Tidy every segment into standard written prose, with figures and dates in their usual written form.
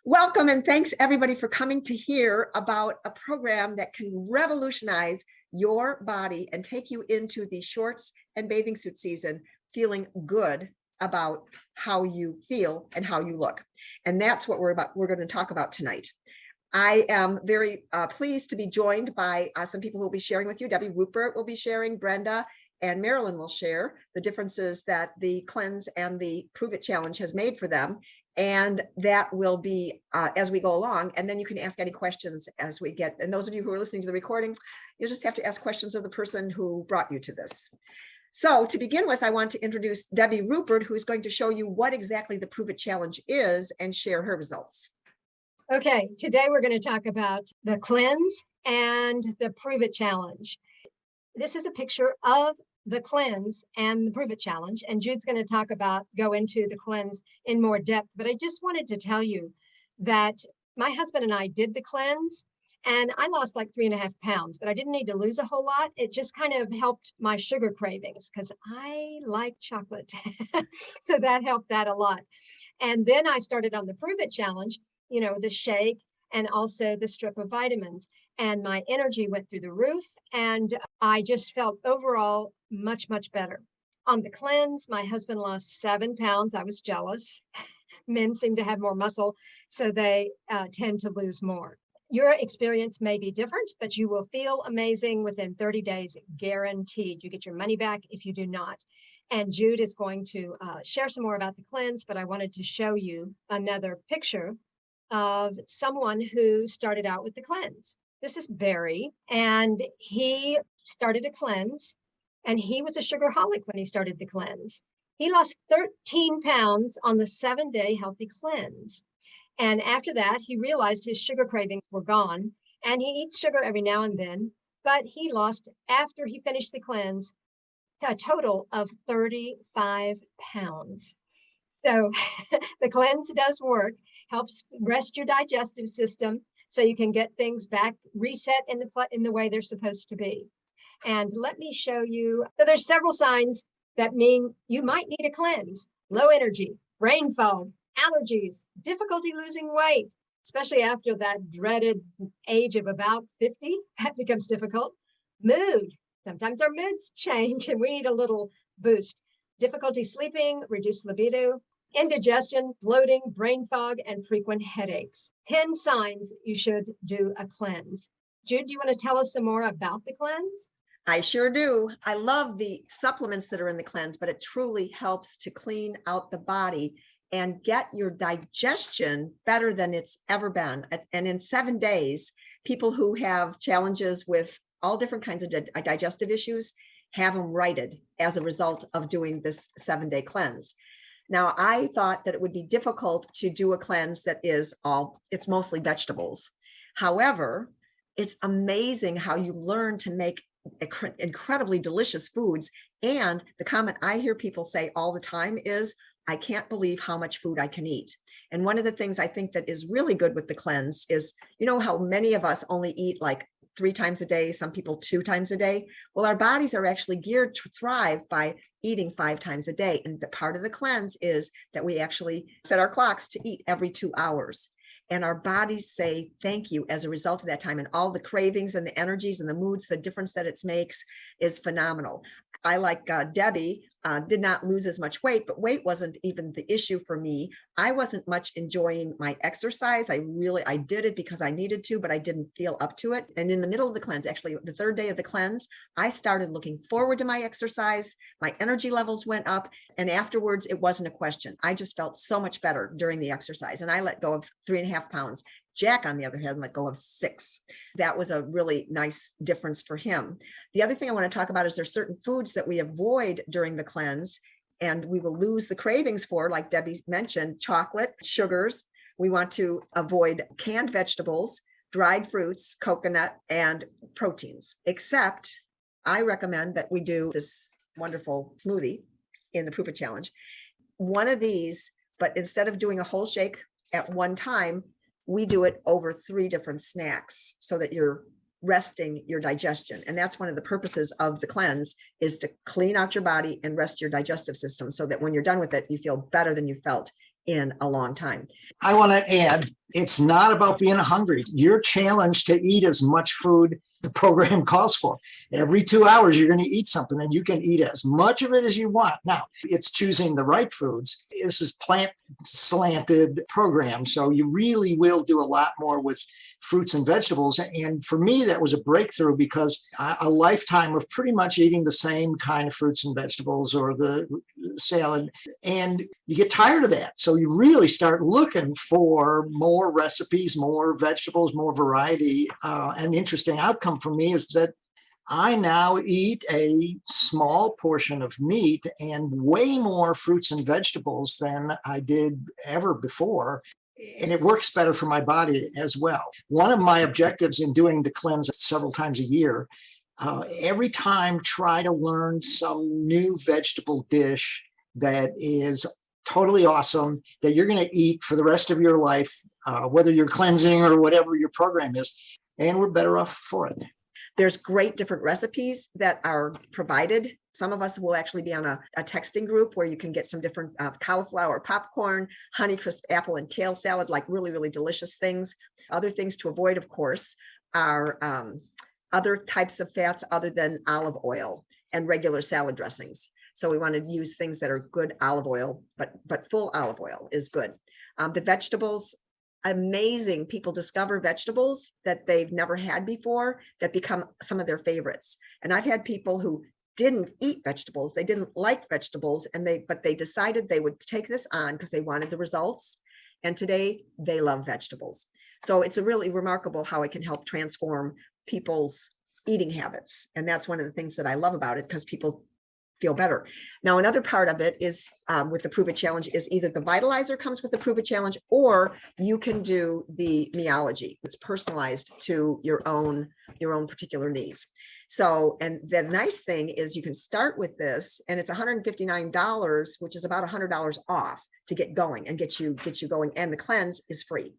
Welcome and thanks everybody for coming to hear about a program that can revolutionize your body and take you into the shorts and bathing suit season feeling good about how you feel and how you look. And that's what we're going to talk about tonight. I am very pleased to be joined by some people who will be sharing with you. Debbie Rupert will be sharing, Brenda and Marilyn will share the differences that the Cleanse and the Prove It Challenge has made for them. And that will be as we go along. And then you can ask any questions as we get. And those of you who are listening to the recording, you'll just have to ask questions of the person who brought you to this. So to begin with, I want to introduce Debbie Rupert, who's going to show you what exactly the Prove It Challenge is and share her results. Okay, today we're going to talk about the Cleanse and the Prove It Challenge. This is a picture of the Cleanse and the Prove It Challenge, and Jude's going to go into the Cleanse in more depth. But I just wanted to tell you that my husband and I did the Cleanse, and I lost like 3.5 pounds, but I didn't need to lose a whole lot. It just kind of helped my sugar cravings because I like chocolate. So that helped that a lot. And then I started on the Prove It Challenge, you know, the shake and also the strip of vitamins. And my energy went through the roof, and I just felt overall much, much better. On the Cleanse, my husband lost 7 pounds. I was jealous. Men seem to have more muscle, so they tend to lose more. Your experience may be different, but you will feel amazing within 30 days, guaranteed. You get your money back if you do not. And Jude is going to share some more about the Cleanse, but I wanted to show you another picture of someone who started out with the Cleanse. This is Barry, and he started a Cleanse, and he was a sugarholic when he started the Cleanse. He lost 13 pounds on the 7-day healthy Cleanse. And after that, he realized his sugar cravings were gone, and he eats sugar every now and then, but he lost, after he finished the Cleanse, a total of 35 pounds. So the Cleanse does work, helps rest your digestive system so you can get things back reset in the way they're supposed to be. And let me show you. So there's several signs that mean you might need a Cleanse. Low energy, brain fog, allergies, difficulty losing weight, especially after that dreaded age of about 50, that becomes difficult. Mood, sometimes our moods change and we need a little boost. Difficulty sleeping, reduced libido, indigestion, bloating, brain fog, and frequent headaches. 10 signs you should do a Cleanse. Jude, do you want to tell us some more about the Cleanse? I sure do. I love the supplements that are in the Cleanse, but it truly helps to clean out the body and get your digestion better than it's ever been. And in 7 days, people who have challenges with all different kinds of digestive issues have them righted as a result of doing this 7-day Cleanse. Now, I thought that it would be difficult to do a Cleanse that is it's mostly vegetables. However, it's amazing how you learn to make incredibly delicious foods. And the comment I hear people say all the time is, I can't believe how much food I can eat. And one of the things I think that is really good with the Cleanse is, you know how many of us only eat like 3 times a day, some people 2 times a day. Well, our bodies are actually geared to thrive by eating 5 times a day. And the part of the Cleanse is that we actually set our clocks to eat every 2 hours. And our bodies say thank you as a result of that time. And all the cravings and the energies and the moods, the difference that it makes is phenomenal. I, like Debbie, did not lose as much weight, but weight wasn't even the issue for me. I wasn't much enjoying my exercise. I did it because I needed to, but I didn't feel up to it. And in the middle of the Cleanse, actually the 3rd day of the Cleanse, I started looking forward to my exercise. My energy levels went up, and afterwards it wasn't a question. I just felt so much better during the exercise, and I let go of 3.5 pounds. Jack, on the other hand, let go of 6. That was a really nice difference for him. The other thing I want to talk about is there's certain foods that we avoid during the Cleanse, and we will lose the cravings for, like Debbie mentioned, chocolate, sugars. We want to avoid canned vegetables, dried fruits, coconut, and proteins, except I recommend that we do this wonderful smoothie in the Prove It Challenge. One of these, but instead of doing a whole shake at one time, we do it over 3 different snacks so that you're resting your digestion. And that's one of the purposes of the Cleanse, is to clean out your body and rest your digestive system so that when you're done with it, you feel better than you felt in a long time. I want to add, it's not about being hungry. You're challenged to eat as much food the program calls for. Every 2 hours, you're going to eat something, and you can eat as much of it as you want. Now, it's choosing the right foods. This is plant slanted program, so you really will do a lot more with fruits and vegetables. And for me, that was a breakthrough, because a lifetime of pretty much eating the same kind of fruits and vegetables or the salad, and you get tired of that. So you really start looking for more recipes, more vegetables, more variety. An interesting outcome for me is that I now eat a small portion of meat and way more fruits and vegetables than I did ever before. And it works better for my body as well. One of my objectives in doing the cleanse several times a year, every time try to learn some new vegetable dish that is totally awesome, that you're going to eat for the rest of your life, whether you're cleansing or whatever your program is, and we're better off for it. There's great different recipes that are provided. Some of us will actually be on a texting group where you can get some different cauliflower popcorn, Honeycrisp apple and kale salad, like really, really delicious things. Other things to avoid, of course, are other types of fats other than olive oil and regular salad dressings. So we want to use things that are good olive oil, but full olive oil is good. The vegetables, amazing. People discover vegetables that they've never had before that become some of their favorites. And I've had people who didn't eat vegetables. They didn't like vegetables, but they decided they would take this on because they wanted the results. And today they love vegetables. So it's a really remarkable how it can help transform people's eating habits. And that's one of the things that I love about it, because people feel better. Now, another part of it is with the Prove It Challenge is either the Vitalizer comes with the Prove It Challenge, or you can do the Meology. It's personalized to your own particular needs. So, and the nice thing is you can start with this, and it's $159, which is about $100 off to get going and get you going. And the cleanse is free.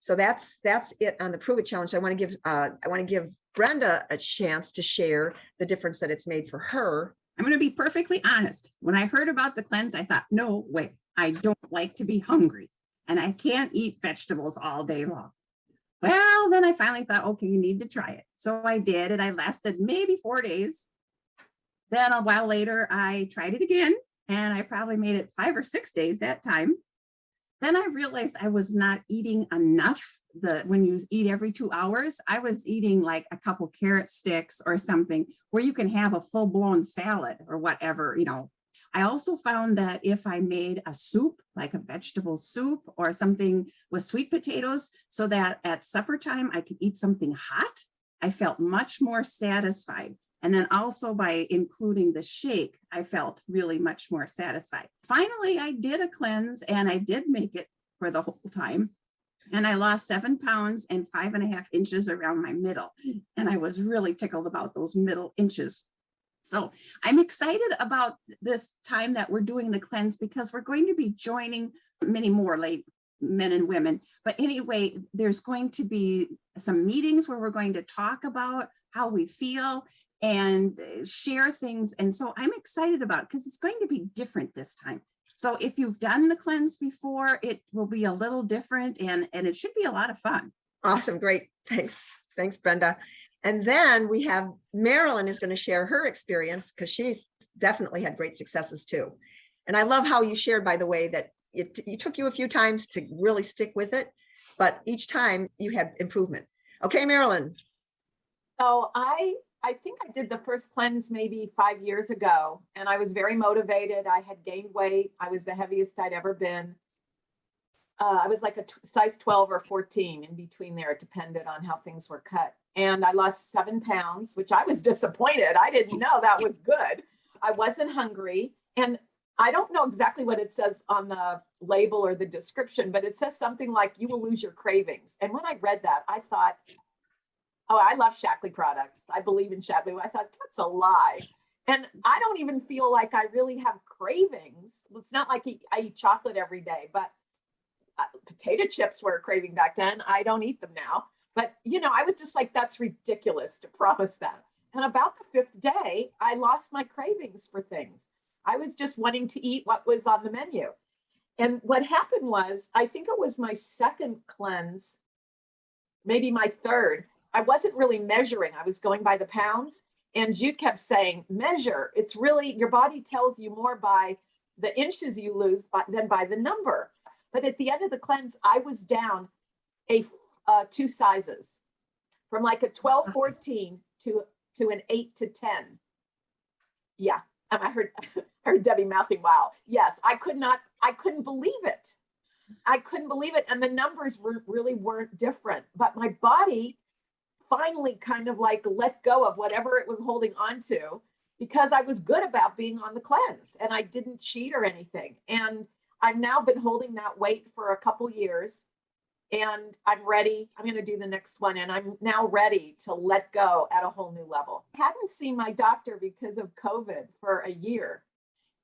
So that's it on the Prove It Challenge. I want to give Brenda a chance to share the difference that it's made for her. I'm going to be perfectly honest. When I heard about the cleanse, I thought, no way, I don't like to be hungry and I can't eat vegetables all day long. Well, then I finally thought, okay, you need to try it. So I did, and I lasted maybe 4 days. Then a while later, I tried it again, and I probably made it 5 or 6 days that time. Then I realized I was not eating enough. When you eat every 2 hours, I was eating like a couple carrot sticks or something where you can have a full-blown salad or whatever, I also found that if I made a soup, like a vegetable soup or something with sweet potatoes, so that at supper time I could eat something hot, I felt much more satisfied. And then also by including the shake, I felt really much more satisfied. Finally, I did a cleanse, and I did make it for the whole time. And I lost 7 pounds and 5.5 inches around my middle. And I was really tickled about those middle inches. So I'm excited about this time that we're doing the cleanse, because we're going to be joining many more men and women. But anyway, there's going to be some meetings where we're going to talk about how we feel and share things. And so I'm excited about it, because it's going to be different this time. So if you've done the cleanse before, it will be a little different, and it should be a lot of fun. Awesome. Great. Thanks, Brenda. And then we have Marilyn is going to share her experience, because she's definitely had great successes too. And I love how you shared, by the way, that it took you a few times to really stick with it, but each time you had improvement. Okay, Marilyn. So I think I did the first cleanse maybe 5 years ago, and I was very motivated. I had gained weight. I was the heaviest I'd ever been. I was like a size 12 or 14, in between there. It depended on how things were cut. And I lost 7 pounds, which I was disappointed. I didn't know that was good. I wasn't hungry. And I don't know exactly what it says on the label or the description, but it says something like you will lose your cravings. And when I read that, I thought, oh, I love Shaklee products. I believe in Shaklee. I thought, that's a lie. And I don't even feel like I really have cravings. It's not like I eat chocolate every day, but potato chips were a craving back then. I don't eat them now. But, I was just like, that's ridiculous to promise that. And about the 5th day, I lost my cravings for things. I was just wanting to eat what was on the menu. And what happened was, I think it was my second cleanse, maybe my third. I wasn't really measuring. I was going by the pounds. And Jude kept saying, measure. It's really, your body tells you more by the inches you lose than by the number. But at the end of the cleanse, I was down 2 sizes, from like a 12, 14 to an 8 to 10. Yeah. And I heard Debbie mouthing, wow. Yes, I couldn't believe it. I couldn't believe it. And the numbers really weren't different, but my body finally kind of like let go of whatever it was holding on to, because I was good about being on the cleanse and I didn't cheat or anything. And I've now been holding that weight for a couple years, and I'm ready. I'm going to do the next one. And I'm now ready to let go at a whole new level. I hadn't seen my doctor because of COVID for a year.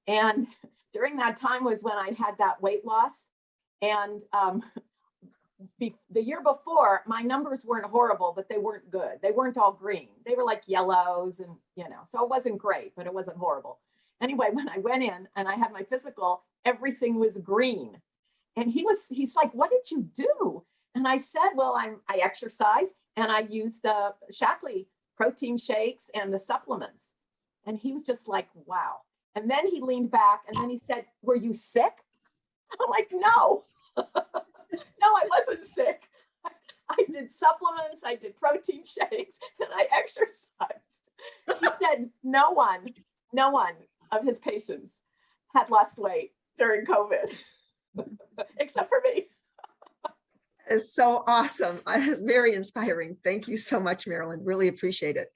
And during that time was when I had that weight loss. And the year before, my numbers weren't horrible, but they weren't good. They weren't all green. They were like yellows and, so it wasn't great, but it wasn't horrible. Anyway, when I went in and I had my physical, everything was green. And he's like, what did you do? And I said, well, I exercise and I use the Shaklee protein shakes and the supplements. And he was just like, wow. And then he leaned back and then he said, were you sick? I'm like, no. No, I wasn't sick. I did supplements, I did protein shakes, and I exercised. He said no one of his patients had lost weight during COVID, except for me. It's so awesome. It's very inspiring. Thank you so much, Marilyn. Really appreciate it.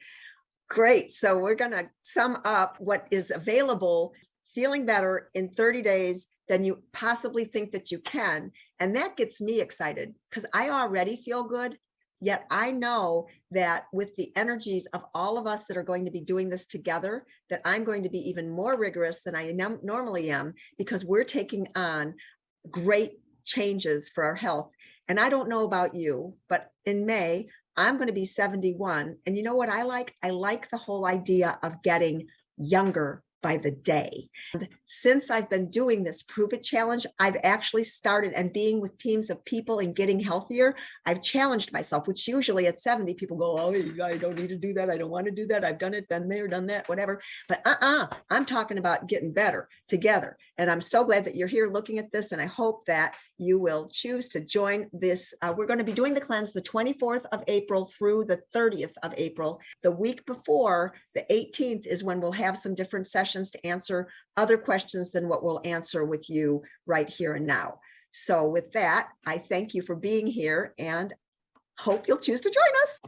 Great. So we're going to sum up what is available, feeling better in 30 days than you possibly think that you can. And that gets me excited because I already feel good. Yet I know that with the energies of all of us that are going to be doing this together, that I'm going to be even more rigorous than I normally am, because we're taking on great changes for our health. And I don't know about you, but in May, I'm going to be 71. And you know what I like? I like the whole idea of getting younger by the day. And since I've been doing this Prove It Challenge, I've actually started, and being with teams of people and getting healthier, I've challenged myself, which usually at 70, people go, oh, I don't need to do that. I don't want to do that. I've done it, been there, done that, whatever. But I'm talking about getting better together. And I'm so glad that you're here looking at this. And I hope that you will choose to join this. We're going to be doing the cleanse the 24th of April through the 30th of April. The week before, the 18th, is when we'll have some different sessions to answer other questions than what we'll answer with you right here and now. So with that, I thank you for being here and hope you'll choose to join us.